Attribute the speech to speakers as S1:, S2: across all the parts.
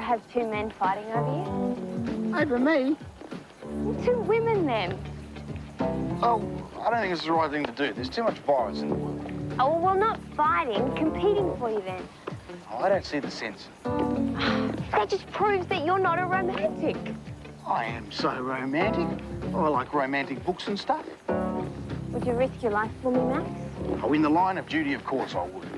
S1: have two men fighting over you?
S2: Over me?
S1: Well, two women, then.
S3: Oh, I don't think it's the right thing to do. There's too much violence in the world.
S1: Oh, well, not fighting, competing for you, then.
S3: Oh, I don't see the sense.
S1: That just proves that you're not a romantic.
S3: I am so romantic. Oh, I like romantic books and stuff.
S1: Would you risk your life for me, Max?
S3: Oh, in the line of duty, of course I would.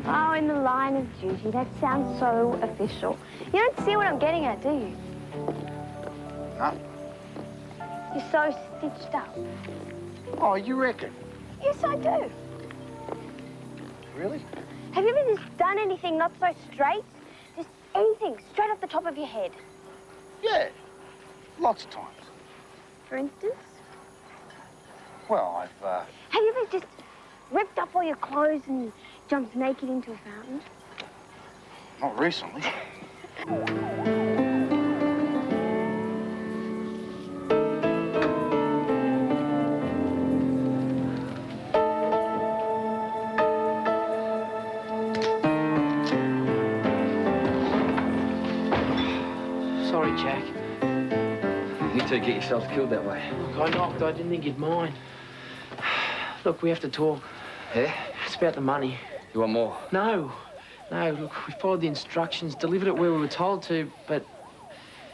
S1: Oh, in the line of duty. That sounds so official. You don't see what I'm getting at, do you?
S3: No.
S1: You're so stitched up.
S3: Oh, you reckon?
S1: Yes, I do.
S3: Really?
S1: Have you ever just done anything not so straight? Just anything straight off the top of your head?
S3: Yeah. Lots of times.
S1: For instance?
S3: Well, I've,
S1: Have you ever just ripped up all your clothes and jumped naked into a fountain?
S3: Not recently.
S4: Sorry, Jack.
S5: You two get yourselves killed that way.
S4: Look, I knocked. I didn't think you'd mind. Look, we have to talk.
S5: Yeah?
S4: It's about the money.
S5: You want more?
S4: No. No, look, we followed the instructions, delivered it where we were told to, but...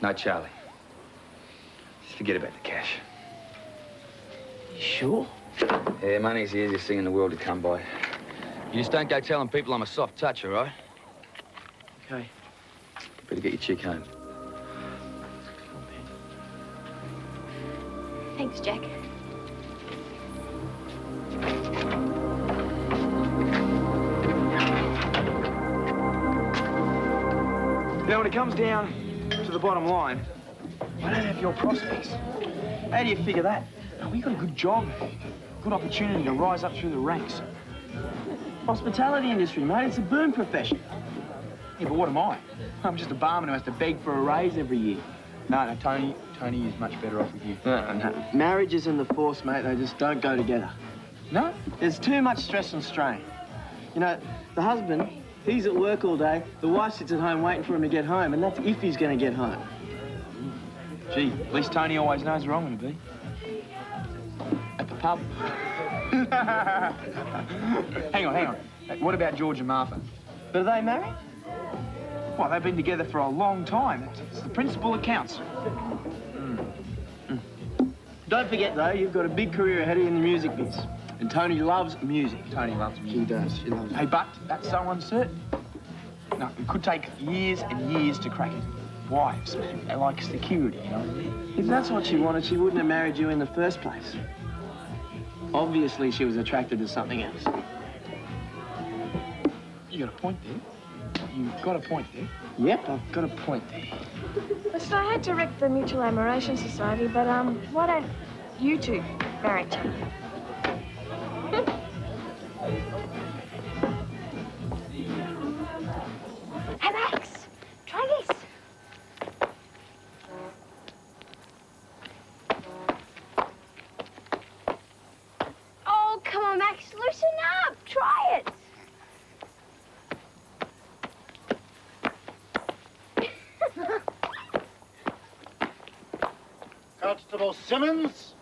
S5: No, Charlie. Just forget about the cash.
S4: You sure?
S5: Yeah, money's the easiest thing in the world to come by. You just don't go telling people I'm a soft touch, all right?
S4: Okay.
S5: Better get your chick home.
S1: Thanks, Jack.
S6: Now, when it comes down to the bottom line, I don't have your prospects. How do you figure that? Now, we got a good job, good opportunity to rise up through the ranks. Hospitality industry, mate, it's a boom profession. Yeah, but what am I? I'm just a barman who has to beg for a raise every year. No, Tony is much better off with you.
S4: No. Marriages and the force, mate, they just don't go together.
S6: No?
S4: There's too much stress and strain. You know, the husband, he's at work all day, the wife sits at home waiting for him to get home, and that's if he's going to get home.
S6: Gee, at least Tony always knows where I'm going to be. At the pub. Hang on. What about George and Martha?
S4: But are they married?
S6: Well, they've been together for a long time. It's the principle that counts.
S4: Don't forget, though, you've got a big career ahead of you in the music biz. And Tony loves music.
S6: Tony loves music.
S4: He does. She loves it.
S6: Hey, but that's so uncertain. No, it could take years and years to crack it. Wives, man, they like security, you know?
S4: If that's what she wanted, she wouldn't have married you in the first place. Obviously, she was attracted to something else.
S6: You got a point there. You've got a point there.
S4: Yep, I've got a point there.
S7: Listen, I hate to wreck the Mutual Admiration Society, but, why don't you two marry each other?
S1: Hey, Max, try this. Oh, come on, Max, loosen up. Try it.
S8: Constable Simmons?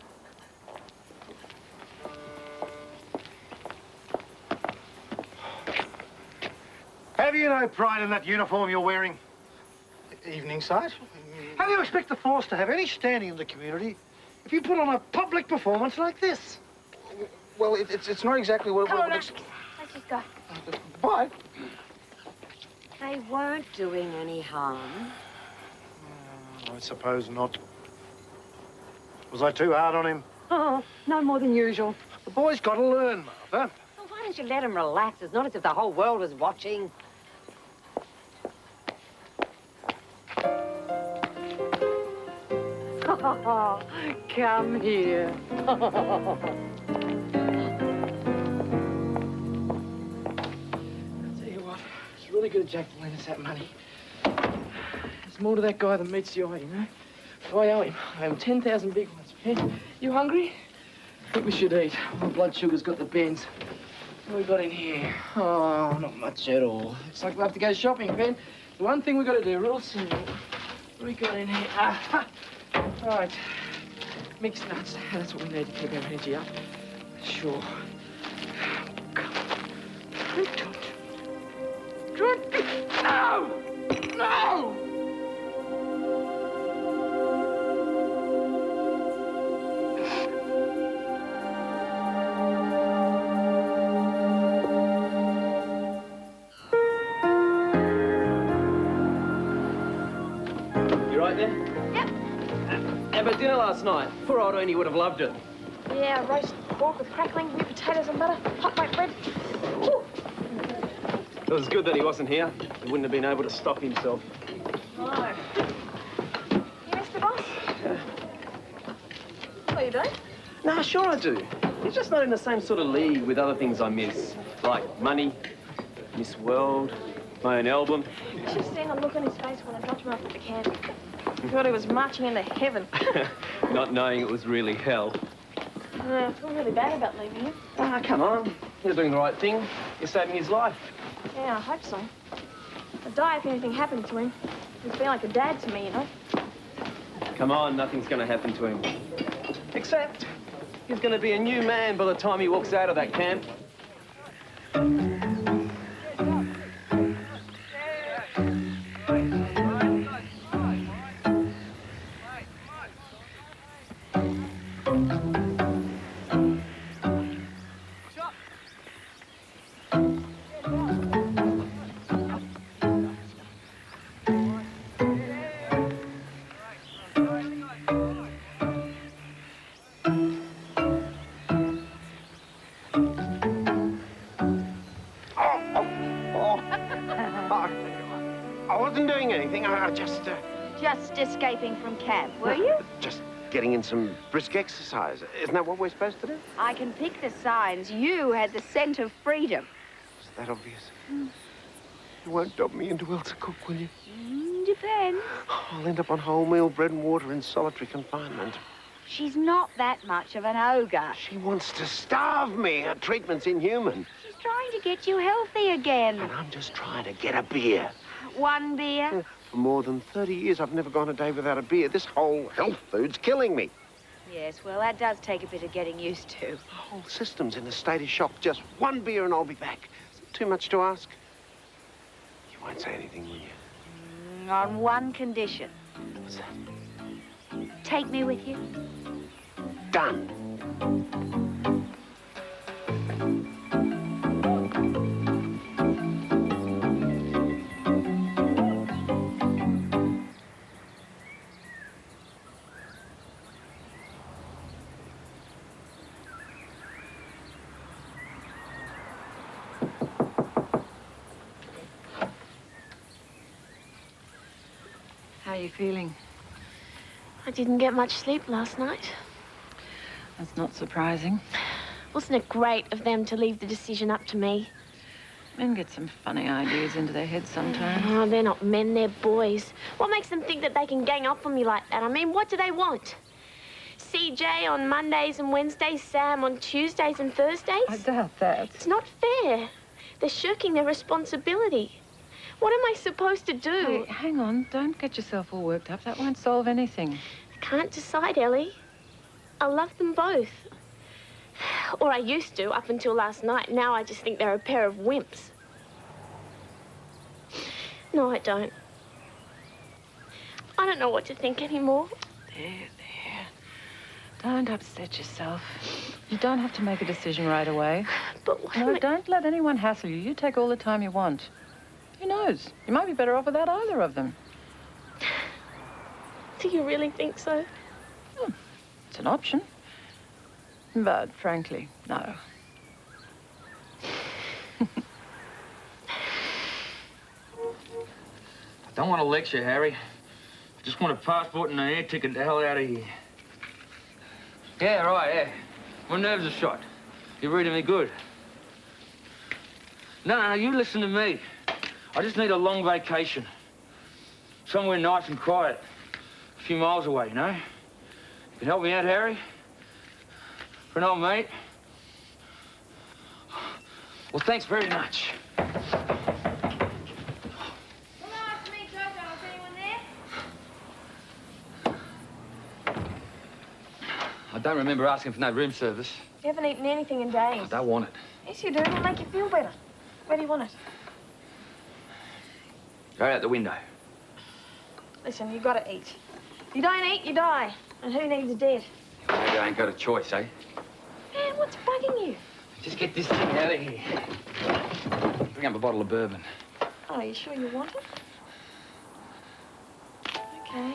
S8: Have you no pride in that uniform you're wearing?
S3: Evening, Sarge.
S8: How do you expect the force to have any standing in the community if you put on a public performance like this?
S3: Well, it's not exactly what...
S1: Come on, Max. Let's just go.
S3: But...
S9: They weren't doing any harm.
S8: I suppose not. Was I too hard on him?
S9: Oh, no more than usual.
S8: The boy's got to learn, Martha.
S9: Well, why don't you let him relax? It's not as if the whole world was watching. Oh, come here.
S4: I'll tell you what, it's really good of Jack to lend us that money. There's more to that guy than meets the eye, you know? I owe him. I owe him 10,000 big ones. Yeah? You hungry? I think we should eat. My blood sugar's got the bends. What have we got in here? Oh, not much at all. Looks like we'll have to go shopping, Ben. The one thing we've got to do, real simple. What do we got in here? Right. Mixed nuts. That's what we need to keep our energy up. Sure. Come on. No! No!
S6: You right there?
S7: Yep.
S6: How about dinner last night? Poor old Ernie would have loved it.
S7: Yeah, roast pork with crackling, new potatoes and butter, hot white bread. Ooh.
S6: It was good that he wasn't here. He wouldn't have been able to stop himself.
S7: No. You miss the boss? Oh, you don't?
S6: Nah, sure I do. He's just not in the same sort of league with other things I miss. Like money, Miss World, my own album.
S7: You should have seen the look on his face when I dropped him off at the camp. I thought he was marching into heaven.
S6: Not knowing it was really hell.
S7: I feel really bad about leaving him.
S6: Ah, come on. You're doing the right thing. You're saving his life.
S7: Yeah, I hope so. I'd die if anything happened to him. He's been like a dad to me, you know.
S6: Come on, nothing's going to happen to him. Except he's going to be a new man by the time he walks out of that camp.
S3: I wasn't doing anything. I just...
S1: Just escaping from camp, were you?
S3: Just getting in some brisk exercise. Isn't that what we're supposed to do?
S1: I can pick the signs. You had the scent of freedom.
S3: Is that obvious? You won't dob me into Elsa Cook, will you?
S1: Depends.
S3: I'll end up on wholemeal bread and water in solitary confinement.
S1: She's not that much of an ogre.
S3: She wants to starve me. Her treatment's inhuman.
S1: She's trying to get you healthy again.
S3: And I'm just trying to get a beer.
S1: One beer?
S3: For more than 30 years, I've never gone a day without a beer. This whole health food's killing me.
S1: Yes, well, that does take a bit of getting used to.
S3: The whole system's in a state of shock. Just one beer and I'll be back. Is it too much to ask? You won't say anything, will you?
S1: On one condition.
S3: What's that?
S1: Take me with you.
S3: Done.
S2: How are you feeling?
S7: I didn't get much sleep last night.
S2: That's not surprising.
S7: Wasn't it great of them to leave the decision up to me?
S2: Men get some funny ideas into their heads sometimes.
S7: Oh, they're not men, they're boys. What makes them think that they can gang up on me like that? I mean, what do they want? CJ on Mondays and Wednesdays, Sam on Tuesdays and Thursdays?
S2: I doubt that.
S7: It's not fair. They're shirking their responsibility. What am I supposed to do?
S2: Hey, hang on. Don't get yourself all worked up. That won't solve anything.
S7: I can't decide, Ellie. I love them both. Or I used to, up until last night. Now I just think they're a pair of wimps. No, I don't. I don't know what to think anymore.
S2: There. Don't upset yourself. You don't have to make a decision right away.
S7: But what
S2: No, don't let anyone hassle you. You take all the time you want. Who knows? You might be better off without either of them.
S7: Do you really think so?
S2: It's an option. But frankly, no.
S5: I don't want to lecture, Harry. I just want a passport and an air ticket the hell out of here. Yeah, right, yeah. My nerves are shot. You're reading me good. No, you listen to me. I just need a long vacation. Somewhere nice and quiet. A few miles away, you know? You can help me out, Harry? For an old mate? Well, thanks very much.
S1: Come on,
S5: I don't remember asking for no room service.
S7: You haven't eaten anything in days.
S5: I don't want it.
S7: Yes, you do. It'll make you feel better. Where do you want it?
S5: Go out the window.
S7: Listen, you gotta eat. If you don't eat, you die. And who needs a dead?
S5: Maybe I ain't got a choice, eh?
S7: Man, what's bugging you?
S5: Just get this thing out of here. Bring up a bottle of bourbon.
S7: Oh, are you sure you want it? Okay.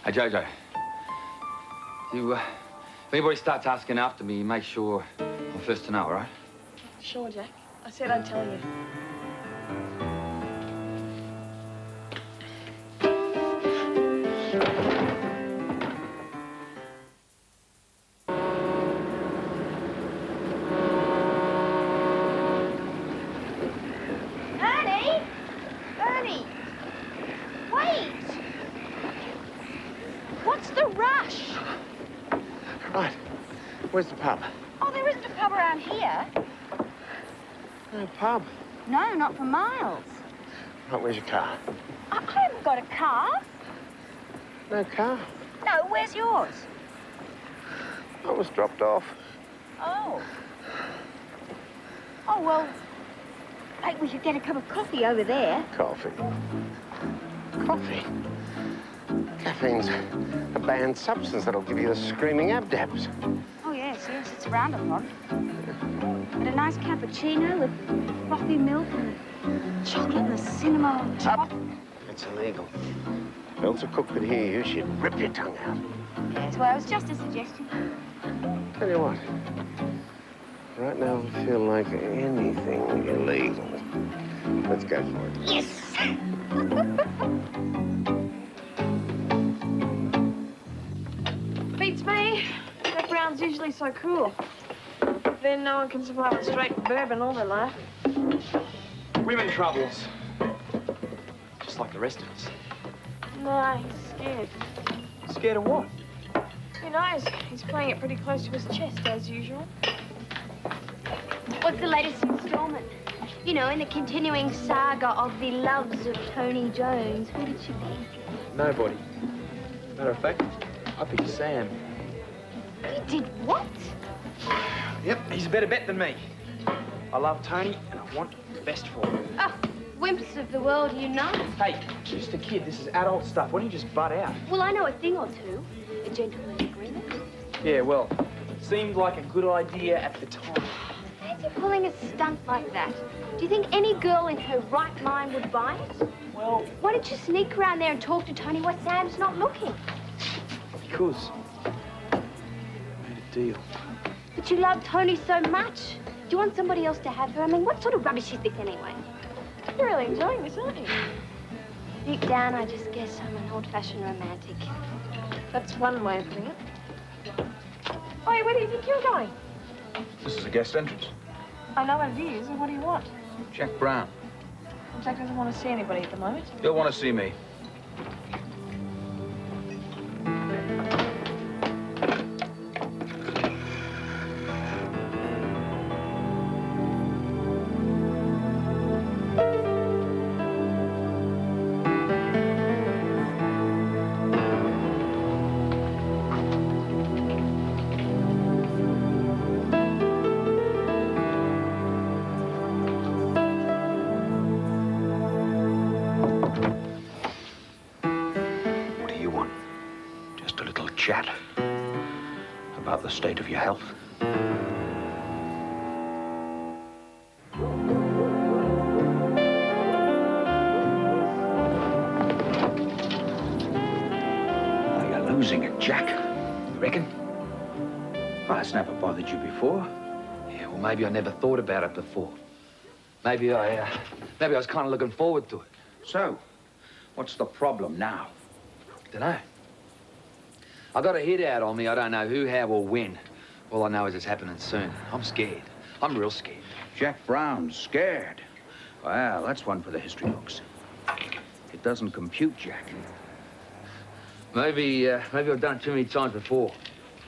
S5: Hey, Jojo. If anybody starts asking after me, you make sure I'm first to know, all right?
S7: Sure, Jack. I said I'd tell you.
S1: Ernie! Ernie! Wait! What's the rush?
S3: Right. Where's the pub?
S1: Oh, there isn't a pub around here.
S3: No pub.
S1: No, not for miles.
S3: Right, where's your car?
S1: I haven't got a car.
S3: No car.
S1: No, where's yours?
S3: I was dropped off.
S1: Oh. Oh, well, maybe we should get a cup of coffee over there.
S3: Coffee. Coffee? Caffeine's a banned substance that'll give you the screaming abdabs.
S1: Oh, yes, it's around a lot. But a nice cappuccino with frothy milk and the chocolate and the cinnamon on top.
S3: It's illegal. If Elsa Cook could hear you, she'd rip your tongue out.
S1: Yes, well, it was just a suggestion.
S3: Tell you what. Right now, I feel like anything illegal. Let's go for it.
S1: Yes!
S7: Beats me. That brown's usually so cool. Then no one can survive on straight bourbon all their life.
S6: Women troubles. Just like the rest of us.
S7: No, he's scared.
S6: Scared of what?
S7: Who knows? He's playing it pretty close to his chest, as usual.
S1: What's the latest installment? You know, in the continuing saga of the loves of Toni Jones. Who did she pick?
S6: Nobody. Matter of fact, I picked Sam.
S1: You did what?
S6: Yep, he's a better bet than me. I love Toni, and I want the best for her.
S1: Oh, wimps of the world unite.
S6: Hey, just a kid. This is adult stuff. Why don't you just butt out?
S1: Well, I know a thing or two. A gentleman's agreement.
S6: Yeah, well, it seemed like a good idea at the time.
S1: Fancy pulling a stunt like that. Do you think any girl in her right mind would buy it?
S6: Well,
S1: Why don't you sneak around there and talk to Toni while Sam's not looking?
S6: because I made a deal.
S1: But you love Toni so much. Do you want somebody else to have her? I mean, what sort of rubbish is this anyway?
S7: You're really enjoying this, aren't you?
S1: Deep down, I just guess I'm an old-fashioned romantic.
S7: That's one way of putting it. Oi, where do you think you're going?
S10: This is a guest entrance.
S7: I know what it is. What do you want?
S10: Jack Brown.
S7: Jack doesn't want to see anybody at the moment.
S10: You'll want to see me. Chat about the state of your health. Are you losing it, Jack?
S5: You reckon?
S10: Well, it's never bothered you before.
S5: Yeah, well, maybe I never thought about it before. Maybe I was kind of looking forward to it.
S10: So, what's the problem now?
S5: Dunno. I got a hit out on me. I don't know who, how, or when. All I know is it's happening soon. I'm scared. I'm real scared.
S10: Jack Brown's scared. Well, that's one for the history books. It doesn't compute, Jack.
S5: Maybe I've done it too many times before.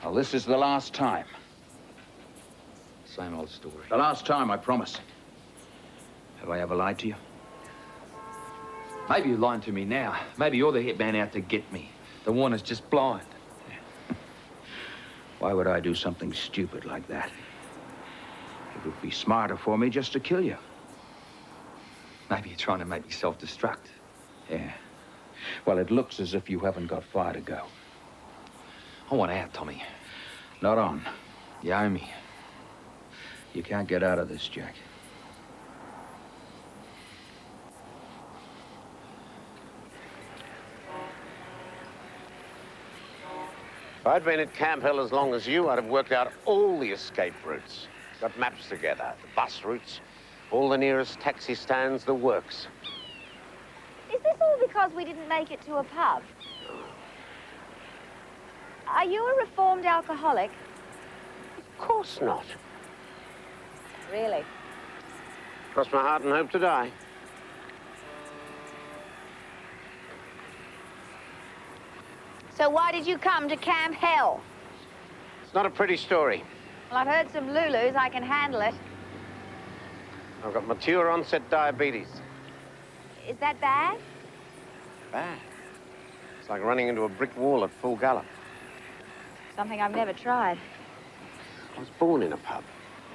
S10: Well, this is the last time.
S5: Same old story.
S10: The last time, I promise. Have I ever lied to you?
S5: Maybe you're lying to me now. Maybe you're the hitman out to get me. The one that's just blind.
S10: Why would I do something stupid like that? It would be smarter for me just to kill you.
S5: Maybe you're trying to make me self-destruct.
S10: Yeah. Well, it looks as if you haven't got far to go.
S5: I want out, Tommy.
S10: Not on.
S5: You owe me.
S10: You can't get out of this, Jack.
S3: If I'd been at Camp Hill as long as you, I'd have worked out all the escape routes. Got maps together, the bus routes, all the nearest taxi stands, the works.
S1: Is this all because we didn't make it to a pub? Are you a reformed alcoholic?
S3: Of course not.
S1: Really?
S3: Cross my heart and hope to die.
S1: So why did you come to Camp Hell?
S3: It's not a pretty story.
S1: Well, I've heard some Lulus. I can handle it.
S3: I've got mature onset diabetes.
S1: Is that bad?
S3: Bad. It's like running into a brick wall at full gallop.
S1: Something I've never tried.
S3: I was born in a pub,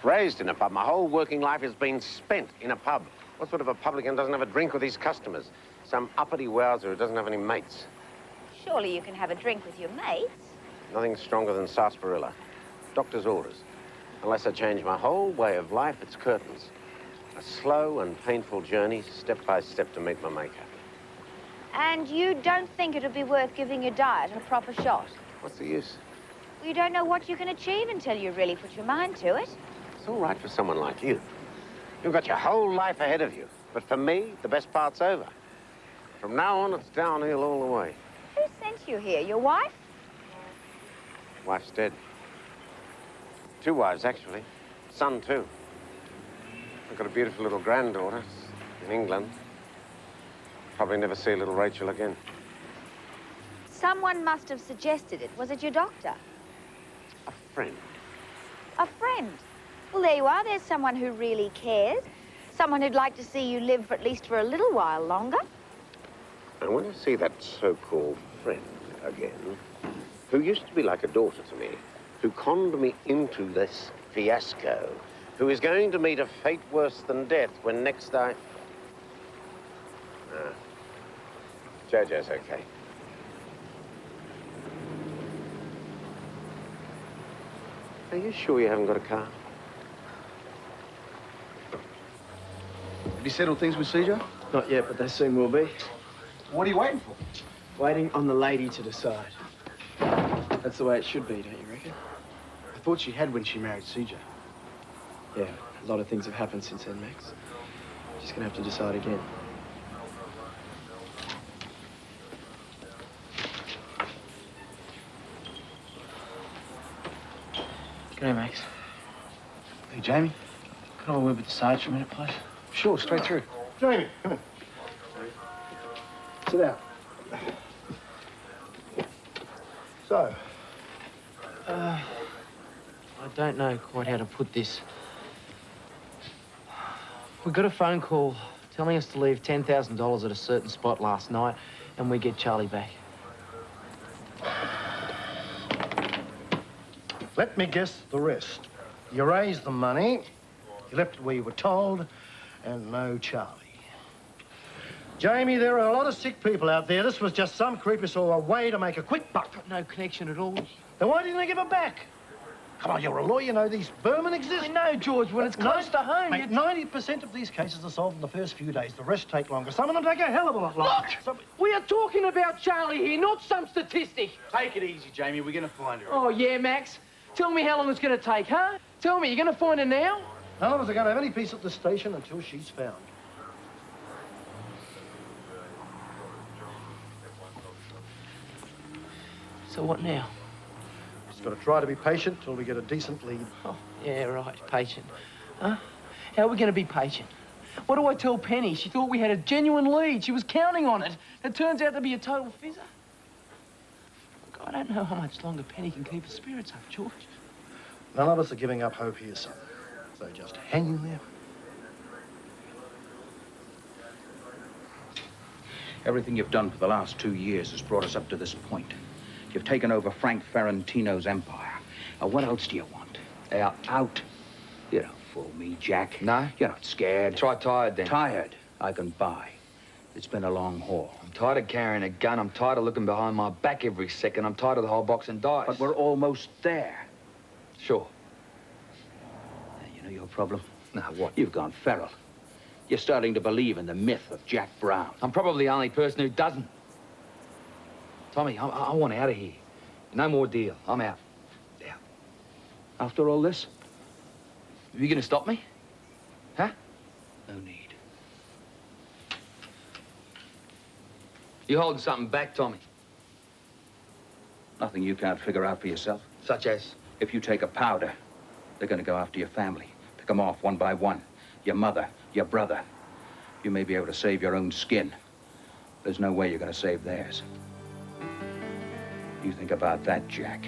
S3: raised in a pub. My whole working life has been spent in a pub. What sort of a publican doesn't have a drink with his customers? Some uppity wowser who doesn't have any mates.
S1: Surely you can have a drink with your mates.
S3: Nothing stronger than sarsaparilla. Doctor's orders. Unless I change my whole way of life, it's curtains. A slow and painful journey, step by step, to meet my maker.
S1: And you don't think it'll be worth giving your diet a proper shot?
S3: What's the use?
S1: You don't know what you can achieve until you really put your mind to it.
S3: It's all right for someone like you. You've got your whole life ahead of you. But for me, the best part's over. From now on, it's downhill all the way.
S1: Who sent you here? Your wife?
S3: Wife's dead. 2 wives, actually. Son, too. I've got a beautiful little granddaughter in England. Probably never see little Rachel again.
S1: Someone must have suggested it. Was it your doctor?
S3: A friend.
S1: A friend? Well, there you are. There's someone who really cares. Someone who'd like to see you live for at least for a little while longer.
S3: And when I see that so-called friend again, who used to be like a daughter to me, who conned me into this fiasco, who is going to meet a fate worse than death when next I... Jojo's okay. Are you sure you haven't got a car?
S6: Have you settled things with CJ?
S4: Not yet, but they soon will be.
S6: What are you waiting for?
S4: Waiting on the lady to decide. That's the way it should be, don't you reckon?
S6: I thought she had when she married CJ.
S4: Yeah, a lot of things have happened since then, Max. She's gonna have to decide again. G'day, Max.
S6: Hey, Jamie.
S4: Can I have a word with the Sarge for a minute, please?
S6: Sure, straight through.
S8: Jamie, come in. Sit down. So,
S4: I don't know quite how to put this. We got a phone call telling us to leave $10,000 at a certain spot last night, and we get Charlie back.
S8: let me guess the rest. You raised the money, you left it where you were told, and no Charlie. Jamie, there are a lot of sick people out there. This was just some creep who saw a way to make a quick buck.
S4: Got no connection at all.
S8: Then why didn't they give it back? Come on, you're a lawyer, you know these vermin exist.
S4: I know, George, when it's close to home.
S8: Mate, 90% of these cases are solved in the first few days. The rest take longer. Some of them take a hell of a lot longer.
S4: Look! We are talking about Charlie here, not some statistic.
S6: Take it easy, Jamie. We're going to find her.
S4: Oh, yeah, Max? Tell me how long it's going to take, huh? Tell me, you're going to find her now?
S8: None of us are going to have any peace at the station until she's found.
S4: So what now?
S8: Just got to try to be patient till we get a decent lead.
S4: Oh, yeah, right, patient. Huh? How are we going to be patient? What do I tell Penny? She thought we had a genuine lead. She was counting on it. It turns out to be a total fizzer. Look, I don't know how much longer Penny can keep her spirits up, George.
S8: None of us are giving up hope here, son. So just hang in there.
S10: Everything you've done for the last 2 years has brought us up to this point. You've taken over Frank Ferrantino's empire. Now, what else do you want?
S5: Out.
S10: Out? You don't fool me, Jack.
S5: No?
S10: You're not scared.
S5: Try tired, then.
S10: Tired? I can buy. It's been a long haul.
S5: I'm tired of carrying a gun. I'm tired of looking behind my back every second. I'm tired of the whole box and dice.
S10: But we're almost there.
S5: Sure.
S10: You know your problem?
S5: No, what?
S10: You've gone feral. You're starting to believe in the myth of Jack Brown.
S5: I'm probably the only person who doesn't. Tommy, I want out of here. No more deal. I'm out. Out.
S10: After all this?
S5: Are you going to stop me? Huh?
S10: No need.
S5: You holding something back, Tommy?
S10: Nothing you can't figure out for yourself.
S5: Such as?
S10: If you take a powder, they're going to go after your family. Pick them off one by one. Your mother, your brother. You may be able to save your own skin. There's no way you're going to save theirs. You think about that, Jack.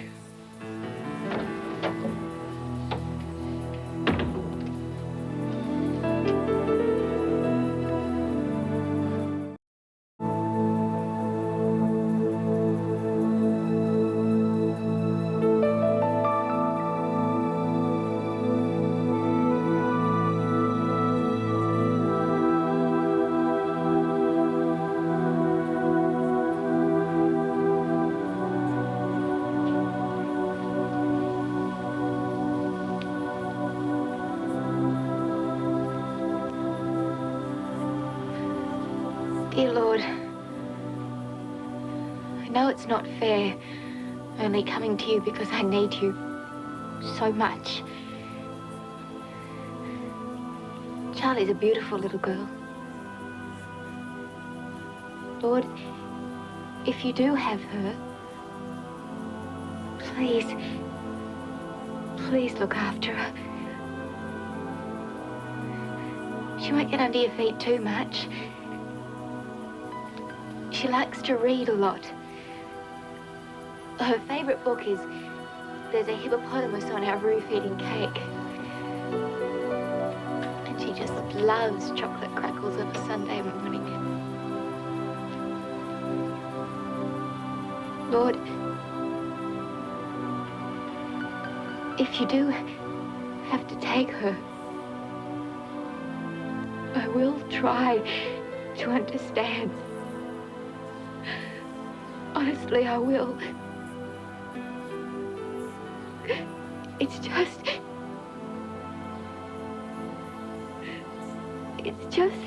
S11: Dear Lord, I know it's not fair, only coming to you because I need you so much. Charlie's a beautiful little girl. Lord, if you do have her, please, please look after her. She won't get under your feet too much. She likes to read a lot. Her favorite book is There's a Hippopotamus on Our Roof Eating Cake. And she just loves chocolate crackles of a Sunday morning. Lord, if you do have to take her, I will try to understand. Honestly, I will. It's just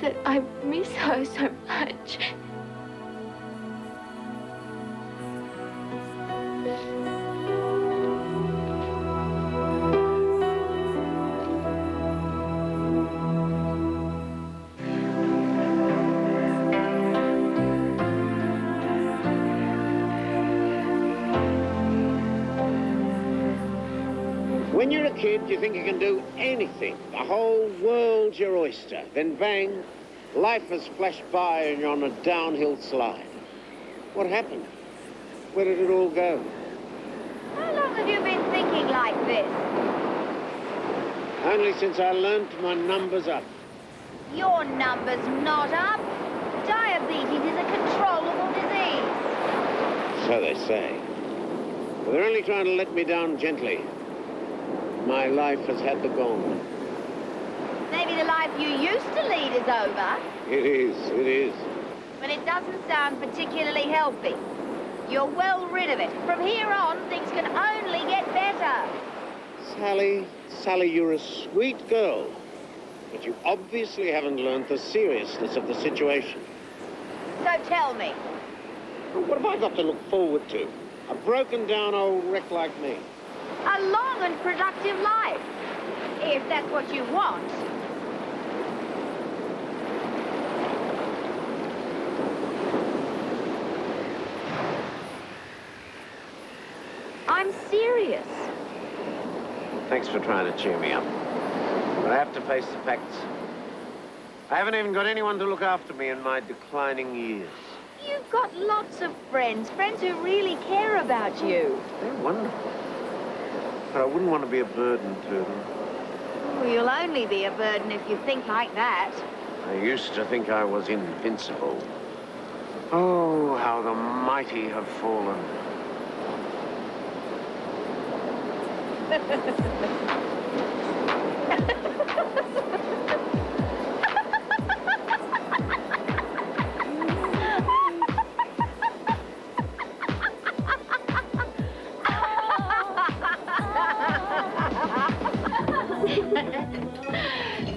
S11: that I miss her so much.
S3: When you're a kid, you think you can do anything. The whole world's your oyster. Then bang, life has flashed by and you're on a downhill slide. What happened? Where did it all go?
S1: How long have you been thinking like this?
S3: Only since I learned my numbers up.
S1: Your number's not up. Diabetes is a controllable disease.
S3: So they say. But they're only trying to let me down gently. My life has had the gong.
S1: Maybe the life you used to lead is over.
S3: It is.
S1: But it doesn't sound particularly healthy. You're well rid of it. From here on, things can only get better.
S3: Sally, you're a sweet girl. But you obviously haven't learned the seriousness of the situation.
S1: So tell me.
S3: What have I got to look forward to? A broken down old wreck like me.
S1: A long and productive life. If that's what you want. I'm serious.
S3: Thanks for trying to cheer me up. But I have to face the facts. I haven't even got anyone to look after me in my declining years.
S1: You've got lots of friends who really care about you.
S3: They're wonderful. But I wouldn't want to be a burden to them.
S1: Oh, you'll only be a burden if you think like that.
S3: I used to think I was invincible. Oh, how the mighty have fallen.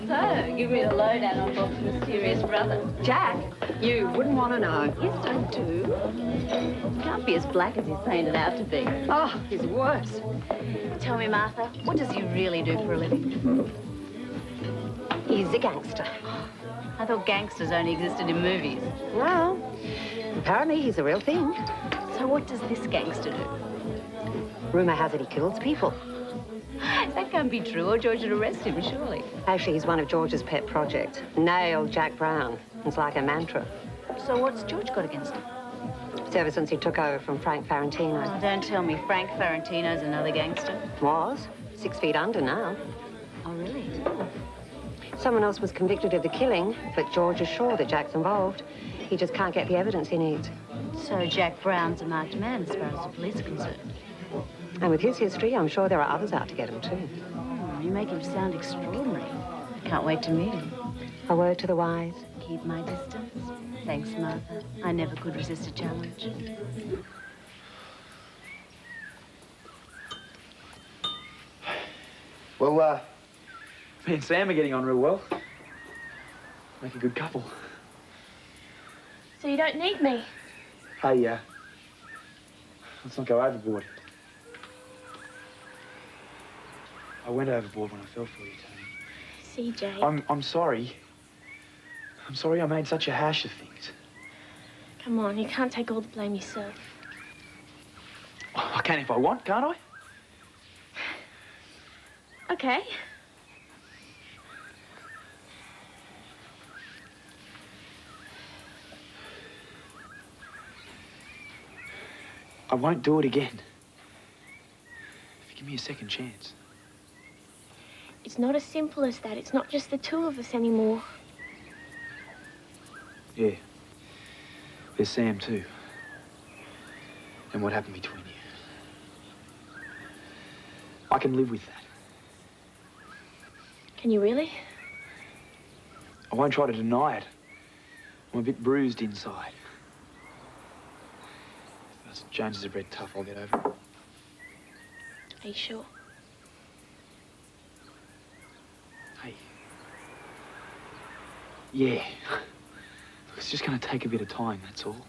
S1: So, give me a lowdown on Bob's mysterious brother.
S9: Jack, you wouldn't want to know.
S1: Yes, I do. He can't be as black as he's painted out to be.
S9: Oh, he's worse.
S1: Tell me, Martha, what does he really do for a living?
S9: He's a gangster.
S1: I thought gangsters only existed in movies.
S9: Well, apparently he's a real thing.
S1: So what does this gangster do?
S9: Rumour has it he kills people.
S1: That can't be true, or George would arrest him, surely.
S9: Actually, he's one of George's pet projects. Nail Jack Brown. It's like a mantra.
S1: So what's George got against him?
S9: It's ever since he took over from Frank Ferrantino.
S1: Oh, don't tell me Frank Ferrantino's another gangster.
S9: Was. 6 feet under now.
S1: Oh, really?
S9: Someone else was convicted of the killing, but George is sure that Jack's involved. He just can't get the evidence he needs.
S1: So Jack Brown's a marked man as far as the police are concerned.
S9: And with his history, I'm sure there are others out to get him, too.
S1: Oh, you make him sound extraordinary. Can't wait to meet him.
S9: A word to the wise.
S1: Keep my distance. Thanks, Martha. I never could resist a challenge.
S6: Well, me and Sam are getting on real well. Make a good couple.
S7: So you don't need me?
S6: Hey, let's not go overboard. I went overboard when I fell for you, Tony.
S7: CJ.
S6: I'm sorry. I'm sorry I made such a hash of things.
S7: Come on, you can't take all the blame yourself.
S6: I can if I want, can't I?
S7: Okay.
S6: I won't do it again. If you give me a second chance.
S7: It's not as simple as that. It's not just the two of us anymore.
S6: Yeah. There's Sam, too. And what happened between you. I can live with that.
S7: Can you really?
S6: I won't try to deny it. I'm a bit bruised inside. If those Joneses are bred tough, I'll get over it.
S7: Are you sure?
S6: Hey. Yeah. It's just going to take a bit of time, that's all.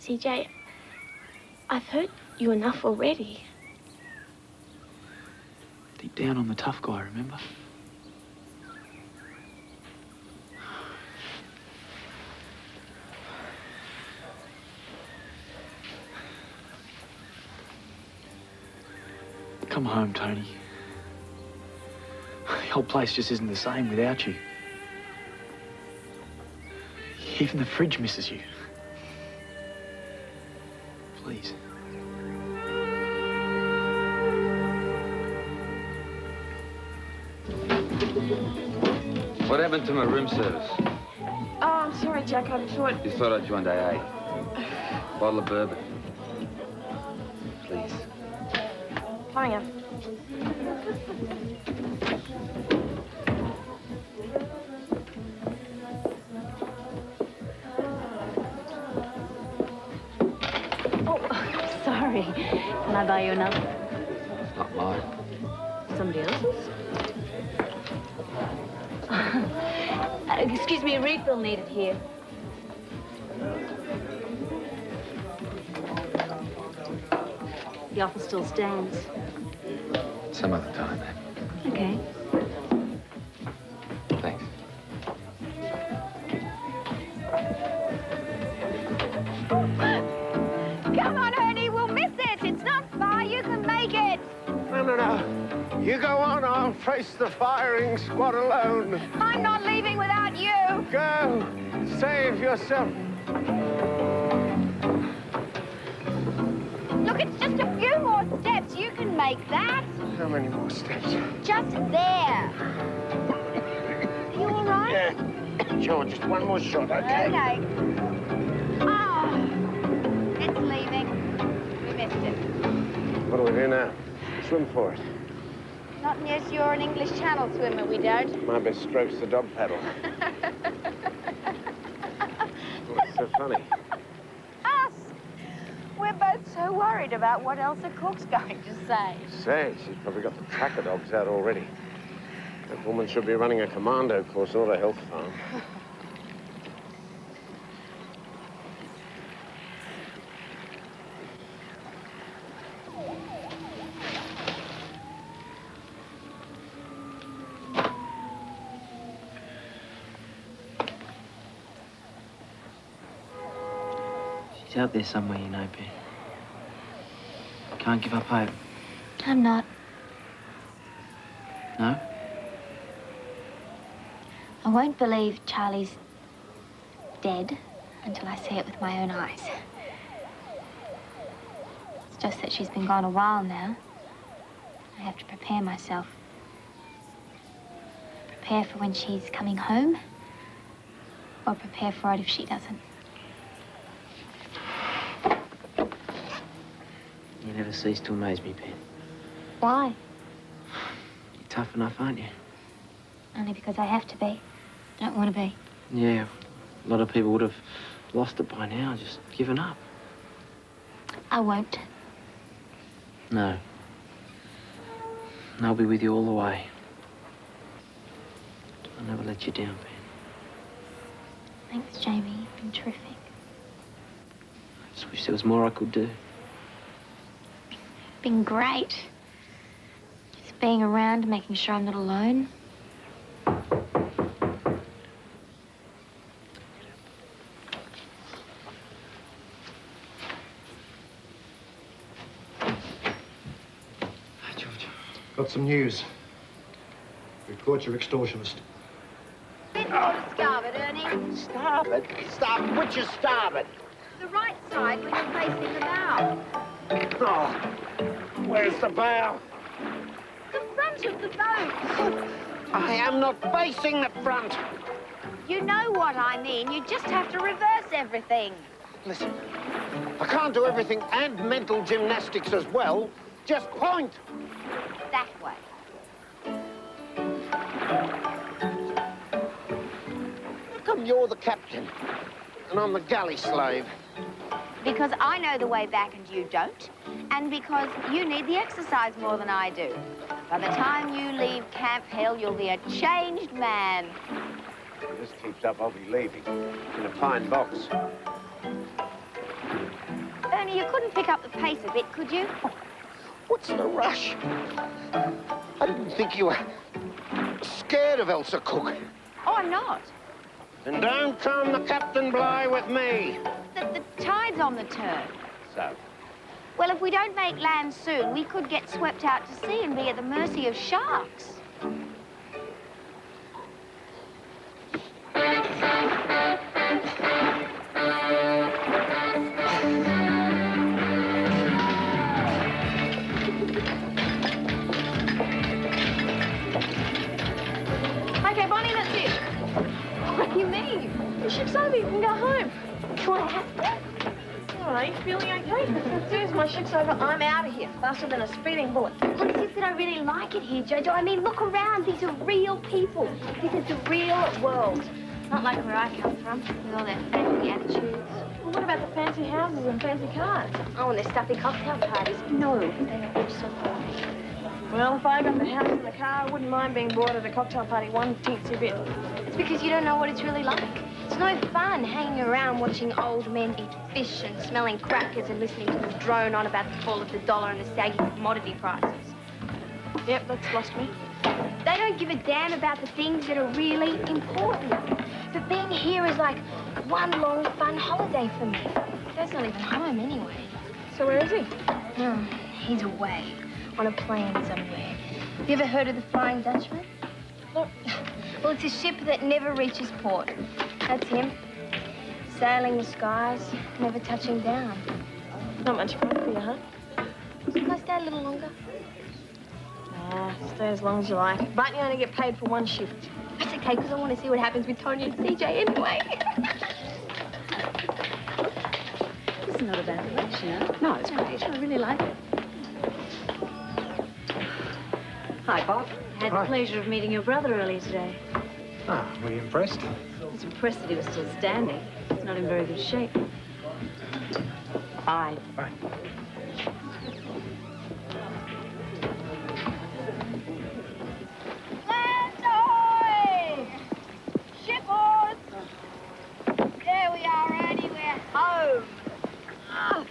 S7: CJ, I've hurt you enough already.
S6: Deep down, I'm the tough guy, remember? Come home, Toni. The whole place just isn't the same without you. Even the fridge misses you. Please.
S5: What happened to my room service?
S7: Oh, I'm sorry, Jack. I thought...
S5: You thought I joined AA. Bottle of bourbon. Please.
S7: Coming up.
S1: Oh, sorry. Can I buy you another?
S5: It's not mine.
S1: Somebody else's? Excuse me, a refill needed here. The offer still stands.
S5: Some other time, then.
S1: Okay.
S5: Thanks.
S1: Come on, Ernie, we'll miss it. It's not far. You can make it.
S3: No. You go on. I'll face the firing squad alone.
S1: I'm not leaving without you.
S3: Go. Save yourself.
S1: Look, it's just a few more steps. You can make that.
S3: How many more steps?
S1: Just there. Are you all right?
S3: Yeah. Sure, just one more shot, okay?
S1: Okay.
S3: swim for it.
S1: Not unless you're an English Channel swimmer, we don't.
S3: My best stroke's the dog paddle. What's so funny?
S1: Us! We're both so worried about what else the cook's going to say.
S3: Say, she's probably got the tracker dogs out already. That woman should be running a commando course, not a health farm.
S4: She's out there somewhere, you know, Ben. Can't give up hope.
S11: I'm not.
S4: No?
S11: I won't believe Charlie's dead until I see it with my own eyes. It's just that she's been gone a while now. I have to prepare myself. Prepare for when she's coming home, or prepare for it if she doesn't.
S4: You never cease to amaze me, Ben.
S11: Why?
S4: You're tough enough, aren't you?
S11: Only because I have to be. I don't want to be.
S4: Yeah, a lot of people would have lost it by now, just given up.
S11: I won't.
S4: No. And I'll be with you all the way. I'll never let you down, Ben.
S11: Thanks, Jamie. You've been terrific.
S4: I just wish there was more I could do.
S11: Been great. Just being around, making sure I'm not alone.
S4: Hi, George.
S8: Got some news. We caught your extortionist.
S1: Starboard, Ernie.
S3: Starboard? Starboard? Which is starboard?
S1: The right side when you're facing the bow.
S3: Oh, where's the bow?
S1: The front of the boat.
S3: I am not facing the front.
S1: You know what I mean. You just have to reverse everything.
S3: Listen, I can't do everything and mental gymnastics as well. Just point.
S1: That way.
S3: How come you're the captain and I'm the galley slave?
S1: Because I know the way back and you don't. And because you need the exercise more than I do. By the time you leave Camp Hill, you'll be a changed man.
S3: If this keeps up, I'll be leaving in a pine box.
S1: Ernie, you couldn't pick up the pace a bit, could you?
S3: What's the rush? I didn't think you were scared of Elsa Cook.
S1: Oh, I'm not.
S3: Then don't come the Captain Bligh with me.
S1: The tide's on the turn.
S3: So?
S1: Well, if we don't make land soon, we could get swept out to sea and be at the mercy of sharks.
S7: Okay, Bonnie, that's it. What do you mean? The ship's over, you can go home. Do I have to? All right, you feeling okay? As soon as my ship's over, I'm out of here. Faster than a speeding bullet.
S11: Look, it's just that I really like it here, Jojo. I mean, look around. These are real people. This is the real world. Not like where I come from, with all their fancy attitudes.
S7: Well, what about the fancy houses and fancy cars?
S11: Oh, and their stuffy cocktail parties. No, they are also boring.
S7: Well, if I got the house and the car, I wouldn't mind being bored at a cocktail party one teensy bit.
S11: It's because you don't know what it's really like. It's no fun hanging around watching old men eat fish and smelling crackers and listening to them drone on about the fall of the dollar and the sagging commodity prices.
S7: Yep, that's lost me.
S11: They don't give a damn about the things that are really important. But being here is like one long fun holiday for me. That's not even home anyway.
S7: So where is he?
S11: Oh, he's away on a plane somewhere. Have you ever heard of the Flying Dutchman?
S7: No.
S11: Well, it's a ship that never reaches port. That's him. Sailing the skies, never touching down.
S7: Not much fun for you, huh?
S11: Can I stay a little longer?
S7: Nah, stay as long as you like. But you only get paid for one shift.
S11: That's okay, because I want to see what happens with Toni and CJ anyway.
S1: This is not a bad collection, huh? No, it's great. I really like it.
S9: Hi, Bob.
S12: Had the pleasure of meeting your brother earlier today.
S6: Ah, were you impressed?
S12: I was impressed that he was still standing. He's not in very good shape. Bye.
S6: Bye.
S1: Land ahoy! Shippers! There we are, Ernie. We're home. Oh.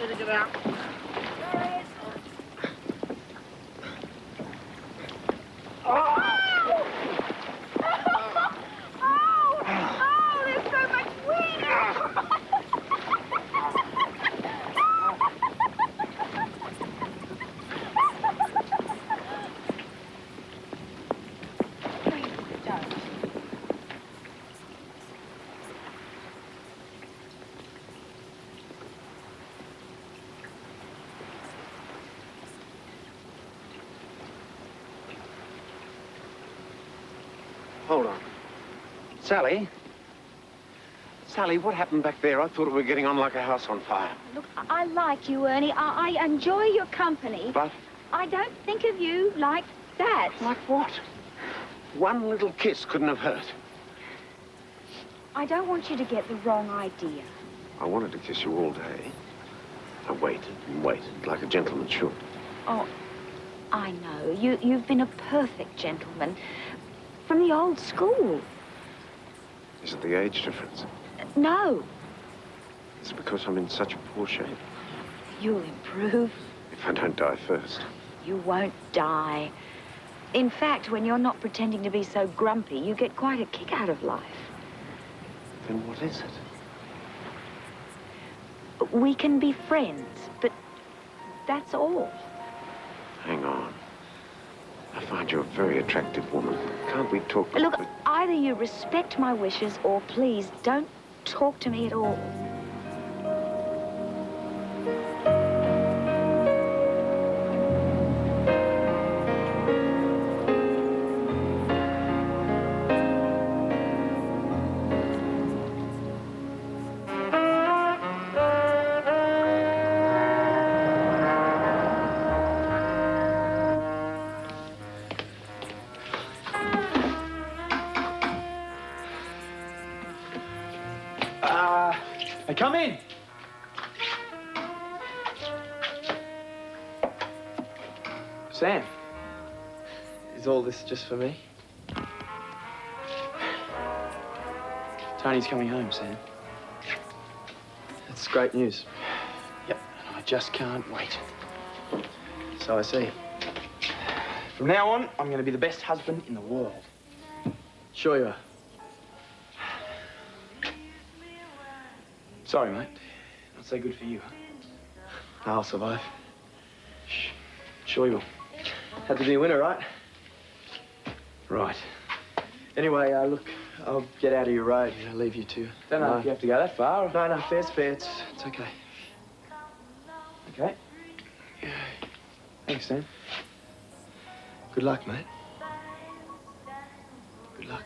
S1: Better get out. There's so much wind!
S3: Hold on. Sally? Sally, what happened back there? I thought we were getting on like a house on fire.
S1: Look, I like you, Ernie. I enjoy your company.
S3: But?
S1: I don't think of you like that.
S3: Like what? One little kiss couldn't have hurt.
S1: I don't want you to get the wrong idea.
S3: I wanted to kiss you all day. I waited and waited, like a gentleman should.
S1: Oh, I know. You've been a perfect gentleman. From the old school.
S3: Is it the age difference?
S1: No.
S3: It's because I'm in such poor shape.
S1: You'll improve.
S3: If I don't die first.
S1: You won't die. In fact, when you're not pretending to be so grumpy, you get quite a kick out of life.
S3: Then what is it?
S1: We can be friends, but that's all.
S3: Hang on. I find you a very attractive woman. Can't we talk?
S1: Look, either you respect my wishes or please don't talk to me at all.
S6: Hey, come in. Sam, is all this just for me? Tony's coming home, Sam. That's great news. Yep, and I just can't wait. So I see. From now on, I'm going to be the best husband in the world. Sure you are. Sorry, mate. Not so good for you, huh? I'll survive. Sure you will. Had to be a winner, right? Right. Anyway, look, I'll get out of your road. I'll leave you to...
S4: Don't know if you have to go that far.
S6: No, fair's fair. It's okay. Okay. Thanks, Sam. Good luck, mate. Good luck.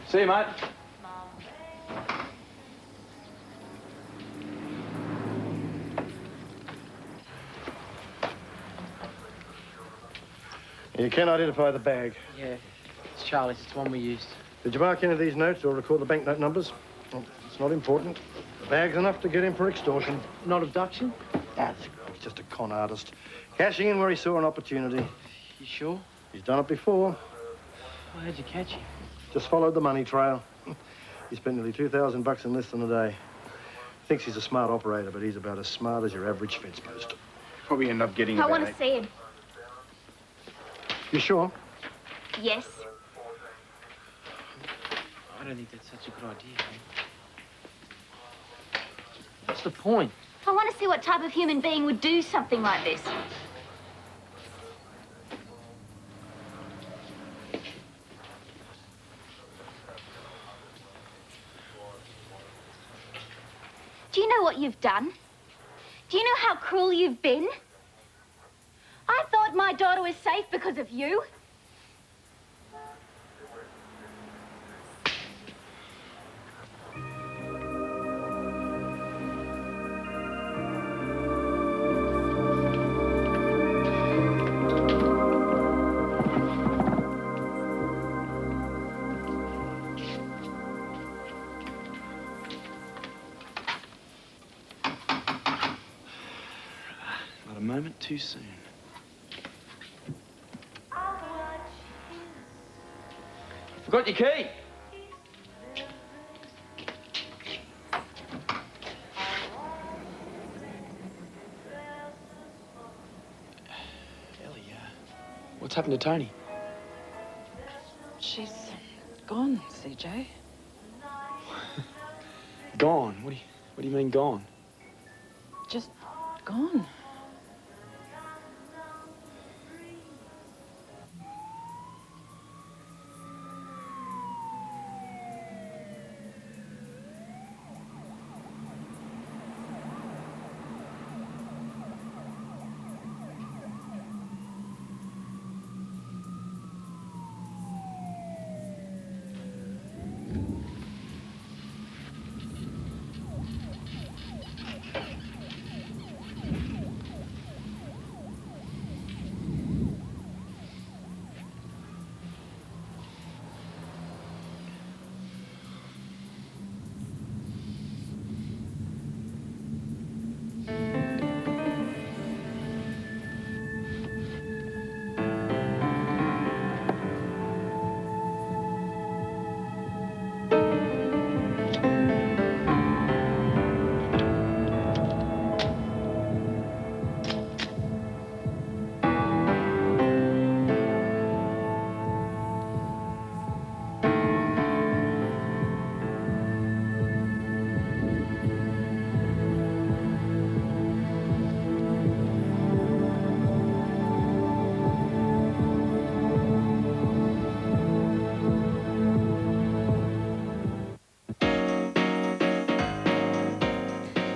S6: See you, mate.
S8: You can identify the bag.
S4: Yeah, it's Charlie's. It's the one we used.
S8: Did you mark any of these notes or record the banknote numbers? Well, it's not important. The bag's enough to get him for extortion.
S4: Not abduction?
S8: That's he's just a con artist. Cashing in where he saw an opportunity.
S4: You sure?
S8: He's done it before.
S4: Well, how'd you catch him?
S8: Just followed the money trail. He spent nearly $2,000 in less than a day. Thinks he's a smart operator, but he's about as smart as your average fence post.
S6: Probably end up getting
S11: I want to see him.
S8: You sure?
S11: Yes.
S4: I don't think that's such a good idea. What's the point?
S11: I want to see what type of human being would do something like this. Do you know what you've done? Do you know how cruel you've been? I thought my daughter was safe because of you.
S6: too soon.
S5: Forgot your key.
S6: Ellie, what's happened to Toni?
S2: She's gone, CJ.
S6: Gone? What do you mean gone?
S2: Just gone.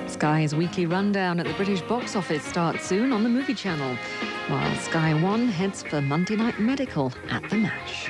S13: Sky's weekly rundown at the British box office starts soon on the Movie Channel, while Sky One heads for Monday Night Medical at the MASH.